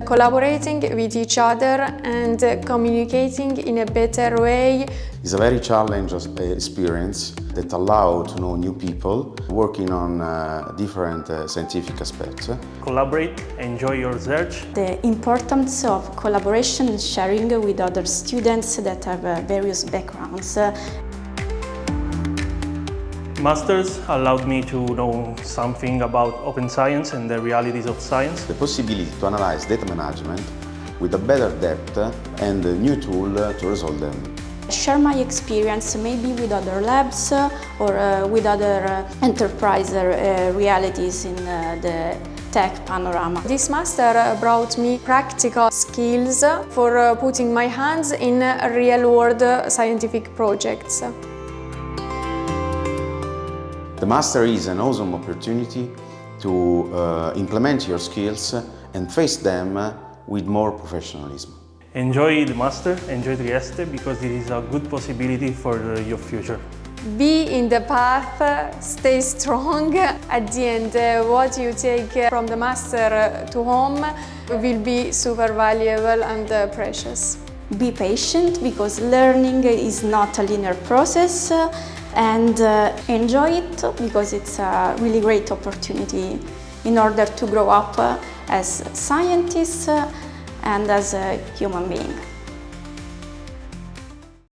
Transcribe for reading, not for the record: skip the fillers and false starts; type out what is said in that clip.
Collaborating with each other and communicating in a better way. It's a very challenging experience that allows to know new people, working on different scientific aspects. Collaborate, enjoy your research. The importance of collaboration and sharing with other students that have various backgrounds. Masters allowed me to know something about open science and the realities of science. The possibility to analyze data management with a better depth and a new tool to resolve them. Share my experience maybe with other labs or with other enterprise realities in the tech panorama. This master brought me practical skills for putting my hands in real-world scientific projects. The master is an awesome opportunity to implement your skills and face them with more professionalism. Enjoy the master, enjoy Trieste, because it is a good possibility for your future. Be in the path, stay strong. At the end, what you take from the master to home will be super valuable and precious. Be patient, because learning is not a linear process, and enjoy it, because it's a really great opportunity in order to grow up as scientists and as a human being.